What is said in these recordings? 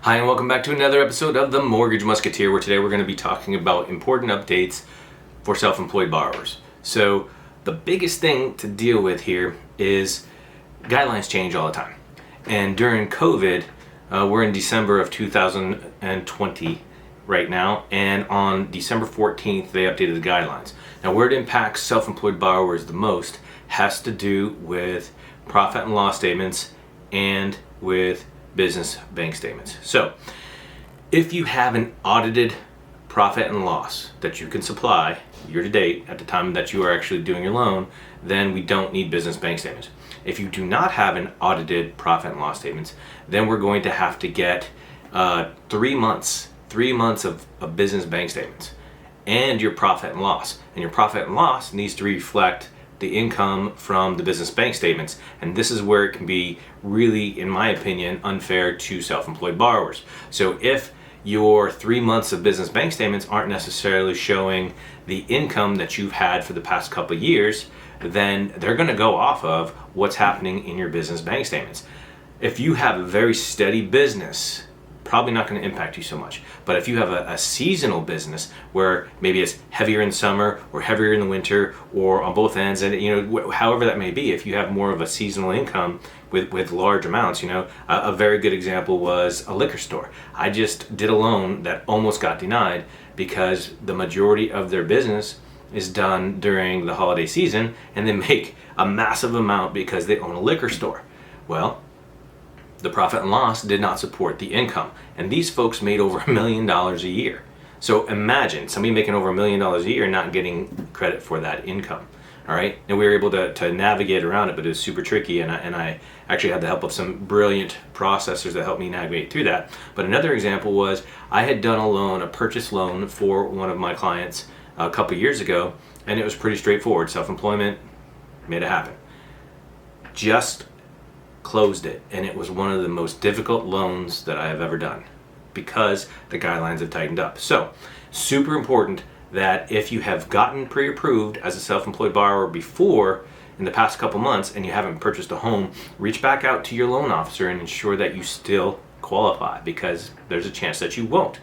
Hi, and welcome back to another episode of the Mortgage Musketeer, where today we're going to be talking about important updates for self-employed borrowers. So the biggest thing to deal with here is guidelines change all the time. And during COVID, we're in December of 2020 right now, and on December 14th, they updated the guidelines. Now, where it impacts self-employed borrowers the most has to do with profit and loss statements and with business bank statements. So if you have an audited profit and loss that you can supply year to date at the time that you are actually doing your loan, then we don't need business bank statements. If you do not have an audited profit and loss statements, then we're going to have to get 3 months of business bank statements and your profit and loss. And your profit and loss needs to reflect the income from the business bank statements. And this is where it can be really, in my opinion, unfair to self-employed borrowers. So if your 3 months of business bank statements aren't necessarily showing the income that you've had for the past couple of years, then they're going to go off of what's happening in your business bank statements. If you have a very steady business, probably not going to impact you so much. But if you have a seasonal business where maybe it's heavier in summer or heavier in the winter or on both ends, and however that may be, if you have more of a seasonal income with large amounts, a very good example was a liquor store. I just did a loan that almost got denied because the majority of their business is done during the holiday season, and they make a massive amount because they own a liquor store. Well, the profit and loss did not support the income. And these folks made over $1 million a year. So imagine somebody making over $1 million a year not getting credit for that income. All right. And we were able to navigate around it, but it was super tricky. And I actually had the help of some brilliant processors that helped me navigate through that. But another example was I had done a purchase loan for one of my clients a couple years ago, and it was pretty straightforward. Self-employment, made it happen. Just closed it, and it was one of the most difficult loans that I have ever done because the guidelines have tightened up. So super important that if you have gotten pre-approved as a self-employed borrower before in the past couple months and you haven't purchased a home, reach back out to your loan officer and ensure that you still qualify, because there's a chance that you won't,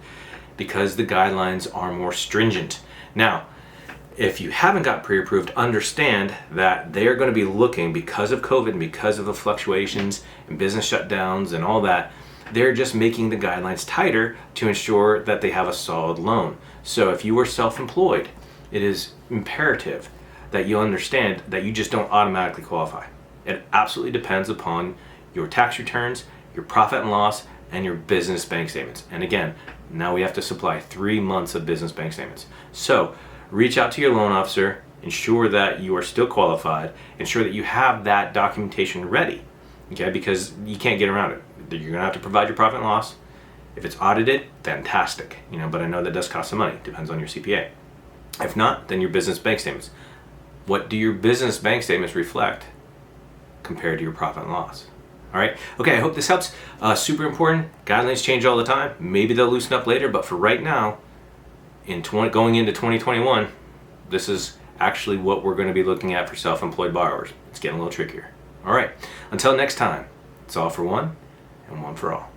because the guidelines are more stringent. Now, if you haven't got pre-approved, understand that they are going to be looking, because of COVID and because of the fluctuations and business shutdowns and all that, they're just making the guidelines tighter to ensure that they have a solid loan. So if you are self-employed, it is imperative that you understand that you just don't automatically qualify. It absolutely depends upon your tax returns, your profit and loss, and your business bank statements. And again, now we have to supply 3 months of business bank statements. So reach out to your loan officer, ensure that you are still qualified, ensure that you have that documentation ready, okay? Because you can't get around it. You're gonna have to provide your profit and loss. If it's audited, fantastic, but I know that does cost some money, depends on your CPA. If not, then your business bank statements. What do your business bank statements reflect compared to your profit and loss? All right, okay, I hope this helps. Super important, guidelines change all the time. Maybe they'll loosen up later, but for right now, going into 2021, this is actually what we're going to be looking at for self-employed borrowers. It's getting a little trickier. All right, until next time, it's all for one and one for all.